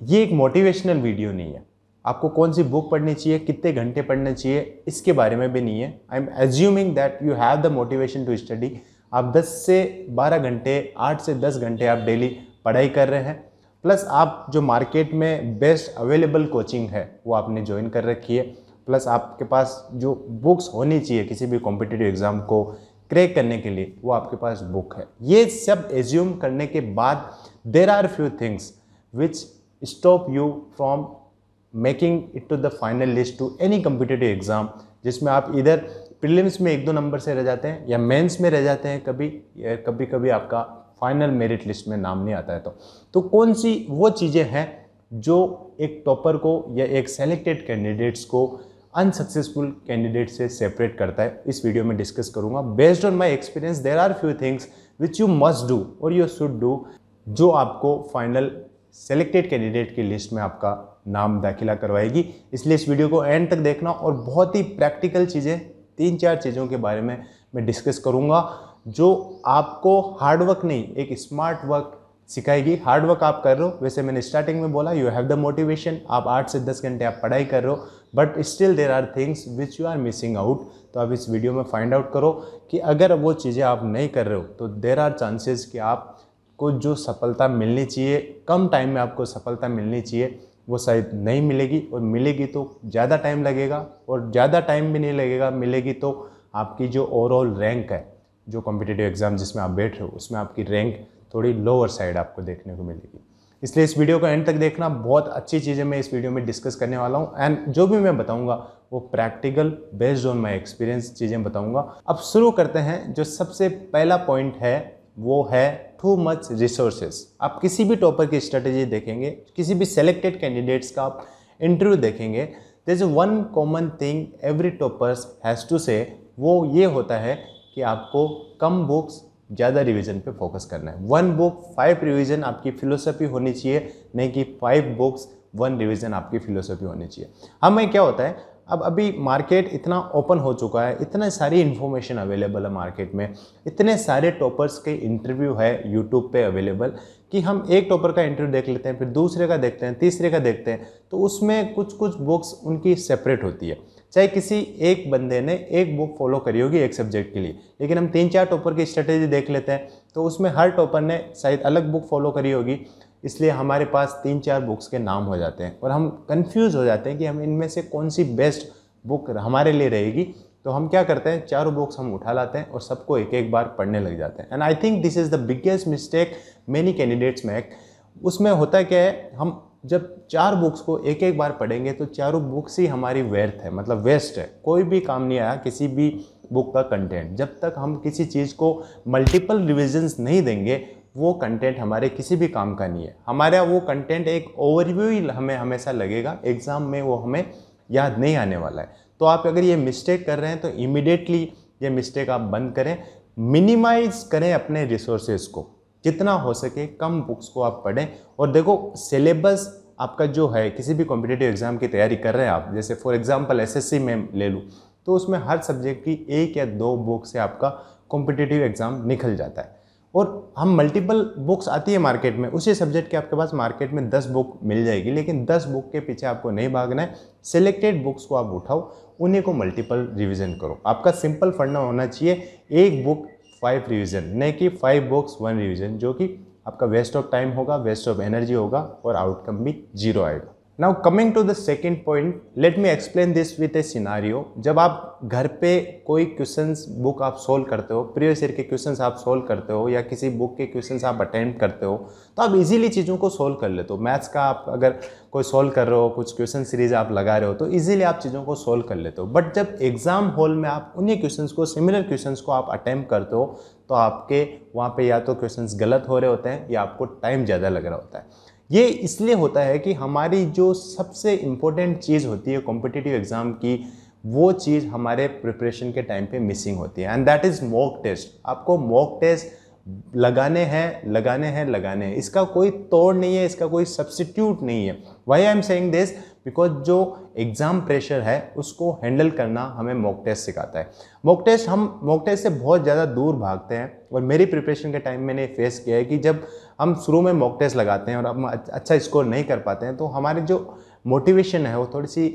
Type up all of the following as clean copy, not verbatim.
ये एक motivational video नहीं है। आपको कौन सी बुक पढ़नी चाहिए, कितने घंटे पढ़ने चाहिए, इसके बारे में भी नहीं है। I am assuming that you have the motivation to study. आप 10 से 12 घंटे, 8 से 10 घंटे आप डेली पढ़ाई कर रहे हैं, प्लस आप जो मार्केट में बेस्ट अवेलेबल कोचिंग है वो आपने ज्वाइन कर रखी है, प्लस आपके पास जो बुक्स होनी चाहिए किसी भी कॉम्पिटिटिव एग्जाम को क्रैक करने के लिए वो आपके पास बुक है। ये सब एज्यूम करने के बाद there are few things which stop you from making it to the final list to any competitive exam, जिसमें आप इधर प्रीलिम्स में 1-2 नंबर से रह जाते हैं या मेंस में रह जाते हैं, कभी कभी आपका फाइनल मेरिट लिस्ट में नाम नहीं आता है। तो कौन सी वो चीज़ें हैं जो एक टॉपर को या एक सेलेक्टेड कैंडिडेट्स को अनसक्सेसफुल कैंडिडेट से सेपरेट करता है, इस वीडियो में डिस्कस करूंगा। Based on my experience there are few things which you must do और यू शुड डू, जो आपको फाइनल सेलेक्टेड कैंडिडेट की लिस्ट में आपका नाम दाखिला करवाएगी। इसलिए इस वीडियो को एंड तक देखना और बहुत ही प्रैक्टिकल चीज़ें, 3-4 चीज़ों के बारे में मैं डिस्कस करूंगा जो आपको हार्डवर्क नहीं, एक स्मार्ट वर्क सिखाएगी। हार्ड वर्क आप कर रहे हो, वैसे मैंने स्टार्टिंग में बोला यू हैव द मोटिवेशन, आप 8 से 10 घंटे आप पढ़ाई कर रहे हो, but still there are things which you are missing out. तो आप इस वीडियो में फाइंड आउट करो कि अगर वो चीज़ें आप नहीं कर रहे हो तो देर आर चांसेस कि आपको जो सफलता मिलनी चाहिए, कम टाइम में आपको सफलता मिलनी चाहिए, वो शायद नहीं मिलेगी, और मिलेगी तो ज़्यादा टाइम लगेगा, और ज़्यादा टाइम भी नहीं लगेगा, मिलेगी तो आपकी जो ओवरऑल रैंक है, जो कॉम्पिटिटिव एग्जाम जिसमें आप बैठ रहे हो उसमें आपकी रैंक थोड़ी लोअर साइड आपको देखने को मिलेगी। इसलिए इस वीडियो को एंड तक देखना, बहुत अच्छी चीज़ें मैं इस वीडियो में डिस्कस करने वाला हूँ, एंड जो भी मैं बताऊँगा वो practical based on my experience चीज़ें बताऊँगा। अब शुरू करते हैं। जो सबसे पहला पॉइंट है वो है टू मच रिसोर्सेज। आप किसी भी टॉपर की स्ट्रेटेजी देखेंगे, किसी भी सेलेक्टेड कैंडिडेट्स का आप इंटरव्यू देखेंगे, there is one common thing every toppers has to say, वो ये होता है कि आपको कम बुक्स ज़्यादा रिवीजन पे फोकस करना है। 1 बुक 5 रिवीजन आपकी फिलोसफी होनी चाहिए, नहीं कि 5 बुक्स 1 रिवीजन आपकी फिलोसफी होनी चाहिए। हमें क्या होता है, अब अभी मार्केट इतना ओपन हो चुका है, इतने सारी इन्फॉर्मेशन अवेलेबल है मार्केट में, इतने सारे टॉपर्स के इंटरव्यू है यूट्यूब पे अवेलेबल, कि हम एक टॉपर का इंटरव्यू देख लेते हैं, फिर दूसरे का देखते हैं, तीसरे का देखते हैं, तो उसमें कुछ कुछ बुक्स उनकी सेपरेट होती है। चाहे किसी एक बंदे ने एक बुक फॉलो करी होगी एक सब्जेक्ट के लिए, लेकिन हम 3-4 टॉपर की स्ट्रेटेजी देख लेते हैं, तो उसमें हर टॉपर ने शायद अलग बुक फॉलो करी होगी, इसलिए हमारे पास 3-4 बुक्स के नाम हो जाते हैं और हम कंफ्यूज हो जाते हैं कि हम इनमें से कौन सी बेस्ट बुक हमारे लिए रहेगी। तो हम क्या करते हैं, चारों बुक्स हम उठा लाते हैं और सबको एक एक बार पढ़ने लग जाते हैं। And I think this is the biggest mistake many candidates make. उसमें होता क्या है, हम जब 4 बुक्स को एक एक बार पढ़ेंगे तो चारों बुक्स ही हमारी व्यर्थ है, मतलब वेस्ट है, कोई भी काम नहीं आया किसी भी बुक का कंटेंट। जब तक हम किसी चीज़ को मल्टीपल रिविजन्स नहीं देंगे, वो कंटेंट हमारे किसी भी काम का नहीं है। हमारा वो कंटेंट एक ओवरव्यू ही हमें हमेशा लगेगा, एग्ज़ाम में वो हमें याद नहीं आने वाला है। तो आप अगर ये मिस्टेक कर रहे हैं तो इमीडिएटली ये मिस्टेक आप बंद करें, मिनिमाइज करें अपने रिसोर्सेज को, जितना हो सके कम बुक्स को आप पढ़ें। और देखो, सिलेबस आपका जो है, किसी भी कॉम्पिटिटिव एग्जाम की तैयारी कर रहे हैं आप, जैसे फॉर एग्जांपल एसएससी में ले लूँ, तो उसमें हर सब्जेक्ट की 1 या 2 बुक से आपका कॉम्पिटिटिव एग्जाम निकल जाता है। और हम मल्टीपल बुक्स आती है मार्केट में, उसी सब्जेक्ट के आपके पास मार्केट में 10 बुक मिल जाएगी, लेकिन 10 बुक के पीछे आपको नहीं भागना है। सिलेक्टेड बुक्स को आप उठाओ, उन्हीं को मल्टीपल रिवीजन करो। आपका सिंपल फंडा होना चाहिए, एक बुक 5 रिवीजन, नहीं कि 5 बुक्स 1 रिवीजन, जो कि आपका वेस्ट ऑफ टाइम होगा, वेस्ट ऑफ एनर्जी होगा और आउटकम भी 0 आएगा। Now coming to the second point, let me explain this with a scenario. जब आप घर पे कोई क्वेश्चंस बुक आप सोल्व करते हो, प्रीवियस ईयर के क्वेश्चंस आप सोल्व करते हो, या किसी बुक के क्वेश्चंस आप अटेम्प्ट करते हो, तो आप इजीली चीज़ों को सोल्व कर लेते हो। मैथ्स का आप अगर कोई सोल्व कर रहे हो, कुछ क्वेश्चन सीरीज आप लगा रहे हो, तो इजीली आप चीज़ों को सोल्व कर लेते हो। बट जब एग्जाम हॉल में आप उन्हीं क्वेश्चंस को, सिमिलर क्वेश्चंस को आप अटेम्प्ट करते हो, तो आपके वहाँ पे या तो क्वेश्चंस गलत हो रहे होते हैं या आपको टाइम ज़्यादा लग रहा होता है। ये इसलिए होता है कि हमारी जो सबसे इम्पोर्टेंट चीज़ होती है कॉम्पिटिटिव एग्जाम की, वो चीज़ हमारे प्रिपरेशन के टाइम पे मिसिंग होती है, and that is mock test. आपको मॉक टेस्ट लगाने हैं। इसका कोई तोड़ नहीं है, इसका कोई सब्स्टिट्यूट नहीं है। Why I am saying this, because जो एग्ज़ाम प्रेशर है उसको हैंडल करना हमें मॉक टेस्ट सिखाता है। हम मॉक टेस्ट से बहुत ज़्यादा दूर भागते हैं, और मेरी प्रिपरेशन के टाइम मैंने फेस किया है कि जब हम शुरू में मॉक टेस्ट लगाते हैं और हम अच्छा स्कोर नहीं कर पाते हैं तो हमारी जो मोटिवेशन है वो थोड़ी सी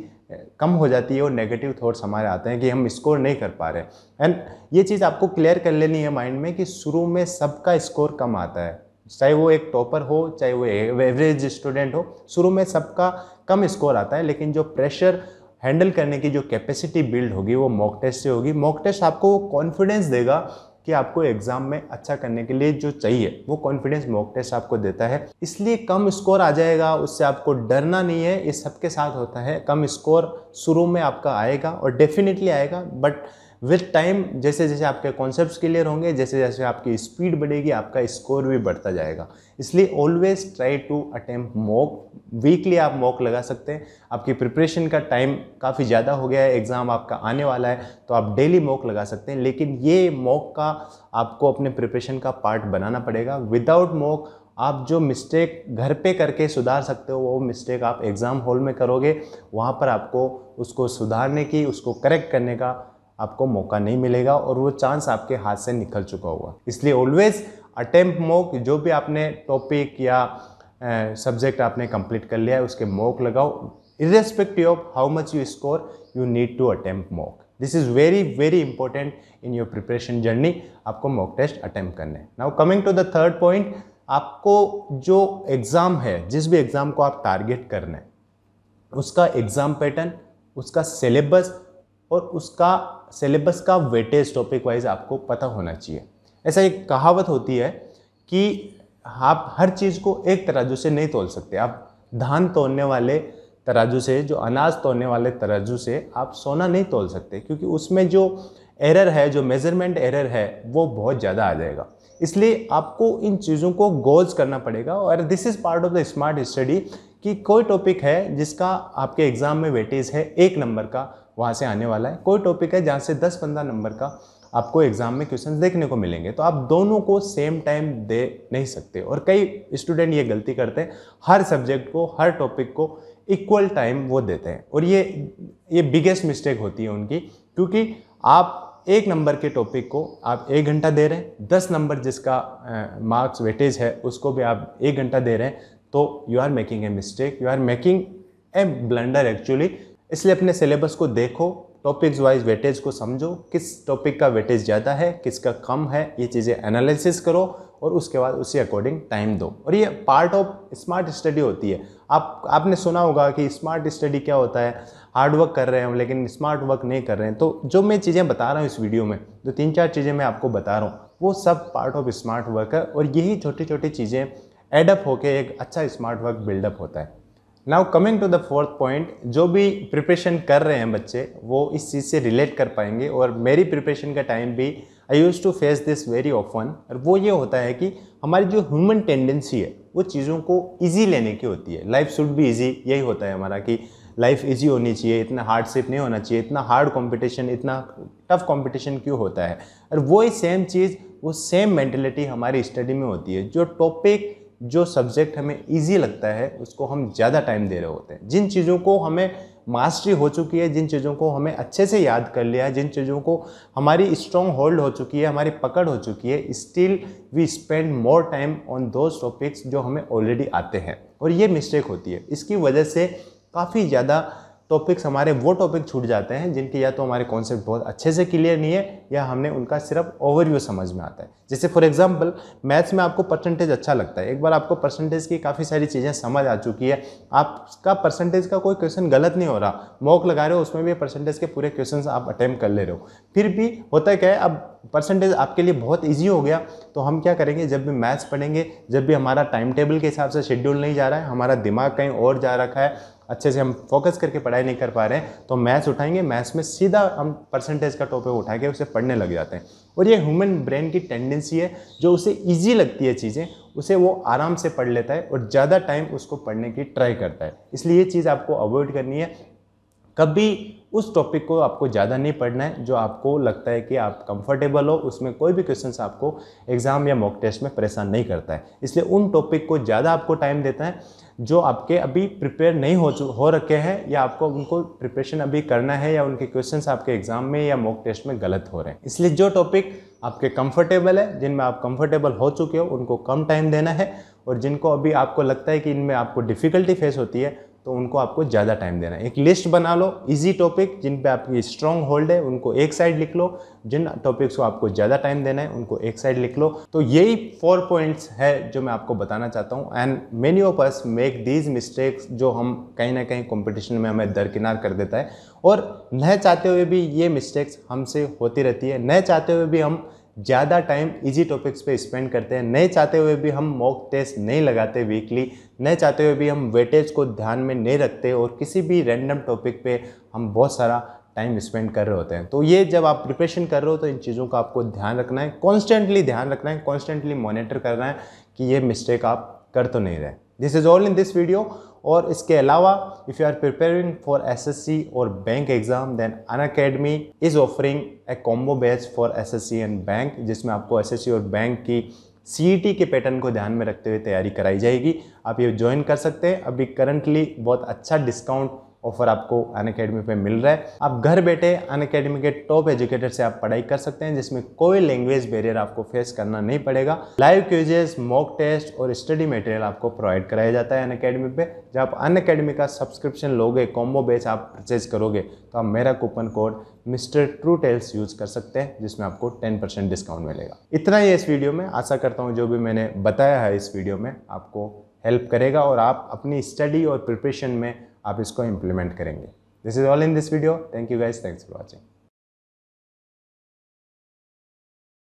कम हो जाती है और नेगेटिव थॉट्स हमारे आते हैं कि हम स्कोर नहीं कर पा रहे। एंड ये चीज़ आपको क्लियर कर लेनी है माइंड में कि शुरू में सबका स्कोर कम आता है, चाहे वो एक टॉपर हो चाहे वो एवरेज स्टूडेंट हो, शुरू में सबका कम स्कोर आता है। लेकिन जो प्रेशर हैंडल करने की जो कैपेसिटी बिल्ड होगी वो मॉक टेस्ट से होगी। मॉक टेस्ट आपको कॉन्फिडेंस देगा कि आपको एग्जाम में अच्छा करने के लिए जो चाहिए वो कॉन्फिडेंस मॉक टेस्ट आपको देता है। इसलिए कम स्कोर आ जाएगा, उससे आपको डरना नहीं है, ये सबके साथ होता है। कम स्कोर शुरू में आपका आएगा और डेफिनेटली आएगा, बट विथ टाइम जैसे जैसे आपके कॉन्सेप्ट्स क्लियर होंगे, जैसे जैसे आपकी स्पीड बढ़ेगी, आपका स्कोर भी बढ़ता जाएगा। इसलिए always try to attempt mock. Weekly आप मॉक लगा सकते हैं। आपकी प्रिपरेशन का टाइम काफ़ी ज़्यादा हो गया है, एग्ज़ाम आपका आने वाला है, तो आप डेली मॉक लगा सकते हैं। लेकिन ये मॉक का आपको अपने प्रिपरेशन का पार्ट बनाना पड़ेगा। विदाउट मॉक आप जो मिस्टेक घर पे करके सुधार सकते हो वो मिस्टेक आप एग्ज़ाम हॉल में करोगे, वहाँ पर आपको उसको सुधारने की, उसको करेक्ट करने का आपको मौका नहीं मिलेगा और वो चांस आपके हाथ से निकल चुका होगा। इसलिए ऑलवेज अटेम्प्ट मॉक। जो भी आपने टॉपिक या सब्जेक्ट आपने कंप्लीट कर लिया है उसके मॉक लगाओ। Irrespective of how much you score, you need to attempt mock. This is very very important in your preparation journey. आपको मॉक टेस्ट अटेम्प्ट करने। Now coming to the third point, आपको जो exam है, जिस भी exam को आप target कर रहे हैं, उसका एग्ज़ाम पैटर्न, उसका सिलेबस और उसका सिलेबस का वेटेज टॉपिक वाइज आपको पता होना चाहिए। ऐसा एक कहावत होती है कि आप हर चीज़ को एक तराजू से नहीं तोल सकते। आप धान तोलने वाले तराजू से, जो अनाज तोलने वाले तराजू से आप सोना नहीं तोल सकते, क्योंकि उसमें जो एरर है, जो मेजरमेंट एरर है, वो बहुत ज़्यादा आ जाएगा। इसलिए आपको इन चीज़ों को गोल्स करना पड़ेगा। और this is part of the smart study कि कोई टॉपिक है जिसका आपके एग्ज़ाम में वेटेज है 1 नंबर का, वहाँ से आने वाला है। कोई टॉपिक है जहाँ से 10-15 नंबर का आपको एग्जाम में क्वेश्चन देखने को मिलेंगे, तो आप दोनों को सेम टाइम दे नहीं सकते। और कई स्टूडेंट ये गलती करते हैं, हर सब्जेक्ट को, हर टॉपिक को इक्वल टाइम वो देते हैं, और ये बिगेस्ट मिस्टेक होती है उनकी। क्योंकि आप 1 नंबर के टॉपिक को आप 1 घंटा दे रहे हैं, 10 नंबर जिसका मार्क्स वेटेज है उसको भी आप 1 घंटा दे रहे हैं, तो you are making a mistake, you are making a blunder actually. इसलिए अपने सिलेबस को देखो, टॉपिक्स वाइज वेटेज को समझो, किस टॉपिक का वेटेज ज़्यादा है, किसका कम है, ये चीज़ें एनालिसिस करो और उसके बाद उसी अकॉर्डिंग टाइम दो। और ये पार्ट ऑफ स्मार्ट स्टडी होती है। आपने सुना होगा कि स्मार्ट स्टडी क्या होता है, हार्ड वर्क कर रहे हैं लेकिन स्मार्ट वर्क नहीं कर रहे हैं। तो जो मैं चीज़ें बता रहा हूँ इस वीडियो में, जो 3-4 चीज़ें मैं आपको बता रहा हूँ, वो सब पार्ट ऑफ स्मार्ट वर्क है, और यही छोटी छोटी चीज़ें एडअप होकर एक अच्छा स्मार्ट वर्क बिल्डअप होता है। Now coming to the fourth point, जो भी प्रिपरेशन कर रहे हैं बच्चे वो इस चीज़ से रिलेट कर पाएंगे। और मेरी प्रिपरेशन का टाइम भी I used to face this very often. और वो ये होता है कि हमारी जो ह्यूमन टेंडेंसी है वो चीज़ों को ईजी लेने की होती है। लाइफ शुड बी ईजी, यही होता है हमारा कि लाइफ ईजी होनी चाहिए, इतना हार्डशिप नहीं होना चाहिए, इतना हार्ड कंपटीशन, इतना टफ कंपटीशन क्यों होता है। और वही सेम चीज़, वो सेम मेंटेलिटी हमारी स्टडी में होती है। जो टॉपिक, जो सब्जेक्ट हमें इजी लगता है उसको हम ज़्यादा टाइम दे रहे होते हैं। जिन चीज़ों को हमें मास्टरी हो चुकी है, जिन चीज़ों को हमें अच्छे से याद कर लिया है, जिन चीज़ों को हमारी स्ट्रॉन्ग होल्ड हो चुकी है, हमारी पकड़ हो चुकी है, still we spend more time on those topics जो हमें ऑलरेडी आते हैं। और ये मिस्टेक होती है। इसकी वजह से काफ़ी ज़्यादा टॉपिक्स, हमारे वो टॉपिक छूट जाते हैं जिनके या तो हमारे कॉन्सेप्ट बहुत अच्छे से क्लियर नहीं है या हमने उनका सिर्फ ओवरव्यू समझ में आता है। जैसे फॉर एग्जांपल मैथ्स में आपको परसेंटेज अच्छा लगता है, एक बार आपको परसेंटेज की काफ़ी सारी चीज़ें समझ आ चुकी है, आपका परसेंटेज का कोई क्वेश्चन गलत नहीं हो रहा, मॉक लगा रहे हो उसमें भी परसेंटेज के पूरे क्वेश्चन आप अटेम्प्ट कर ले रहे हो, फिर भी होता है क्या है, अब परसेंटेज आपके लिए बहुत ईजी हो गया, तो हम क्या करेंगे, जब भी मैथ्स पढ़ेंगे, जब भी हमारा टाइम टेबल के हिसाब से शेड्यूल नहीं जा रहा है, हमारा दिमाग कहीं और जा रखा है, अच्छे से हम फोकस करके पढ़ाई नहीं कर पा रहे हैं, तो मैथ्स उठाएंगे, मैथ्स में सीधा हम परसेंटेज का टॉपिक उठा के उसे पढ़ने लग जाते हैं। और ये ह्यूमन ब्रेन की टेंडेंसी है, जो उसे इजी लगती है चीज़ें उसे वो आराम से पढ़ लेता है और ज़्यादा टाइम उसको पढ़ने की ट्राई करता है। इसलिए ये चीज़ आपको अवॉइड करनी है। कभी उस टॉपिक को आपको ज़्यादा नहीं पढ़ना है जो आपको लगता है कि आप कंफर्टेबल हो, उसमें कोई भी क्वेश्चंस आपको एग्जाम या मॉक टेस्ट में परेशान नहीं करता है। इसलिए उन टॉपिक को ज़्यादा आपको टाइम देता है जो आपके अभी प्रिपेयर नहीं हो रखे हैं, या आपको उनको प्रिपरेशन अभी करना है, या उनके क्वेश्चंस आपके एग्जाम में या मॉक टेस्ट में गलत हो रहे हैं। इसलिए जो टॉपिक आपके कंफर्टेबल है, जिनमें आप कंफर्टेबल हो चुके हो, उनको कम टाइम देना है, और जिनको अभी आपको लगता है कि इनमें आपको डिफ़िकल्टी फेस होती है तो उनको आपको ज़्यादा टाइम देना है। एक लिस्ट बना लो इजी टॉपिक जिन पे आपकी स्ट्रॉन्ग होल्ड है, उनको एक साइड लिख लो। जिन टॉपिक्स को आपको ज़्यादा टाइम देना है उनको एक साइड लिख लो। तो यही 4 पॉइंट्स है जो मैं आपको बताना चाहता हूँ। And many of us make these mistakes जो हम कहीं ना कहीं कंपटीशन में हमें दरकिनार कर देता है, और न चाहते हुए भी ये मिस्टेक्स हमसे होती रहती है। न चाहते हुए भी हम ज़्यादा टाइम इजी टॉपिक्स पे स्पेंड करते हैं, नहीं चाहते हुए भी हम मॉक टेस्ट नहीं लगाते वीकली, नहीं चाहते हुए भी हम वेटेज को ध्यान में नहीं रखते, और किसी भी रैंडम टॉपिक पे हम बहुत सारा टाइम स्पेंड कर रहे होते हैं। तो ये जब आप प्रिपरेशन कर रहे हो तो इन चीज़ों का आपको ध्यान रखना है, कॉन्स्टेंटली ध्यान रखना है, कॉन्स्टेंटली मॉनिटर करना है कि ये मिस्टेक आप कर तो नहीं रहे। This is all in this video. और इसके अलावा if you are preparing for SSC और bank exam, then Unacademy is offering a combo batch for SSC and bank, जिसमें आपको एसएससी और बैंक की सीईटी के पैटर्न को ध्यान में रखते हुए तैयारी कराई जाएगी। आप ये ज्वाइन कर सकते हैं। अभी करंटली बहुत अच्छा डिस्काउंट ऑफर आपको अनअकैडमी पे मिल रहा है। आप घर बैठे अनअकैडमी के टॉप एजुकेटर से आप पढ़ाई कर सकते हैं, जिसमें कोई लैंग्वेज बैरियर आपको फेस करना नहीं पड़ेगा। लाइव क्विजेस, मॉक टेस्ट और स्टडी मटेरियल आपको प्रोवाइड कराया जाता है अनअकैडमी पे। जब आप अनअकैडमी का सब्सक्रिप्शन लोगे, कॉम्बो बैच आप परचेज करोगे, तो आप मेरा coupon code mister true tells use कर सकते हैं, जिसमें आपको 10% डिस्काउंट मिलेगा। इतना ही इस वीडियो में। आशा करता हूँ जो भी मैंने बताया है इस वीडियो में आपको हेल्प करेगा, और आप अपनी स्टडी और प्रिपरेशन में आप इसको इम्प्लीमेंट करेंगे। This is all in this video. Thank you guys, thanks for watching.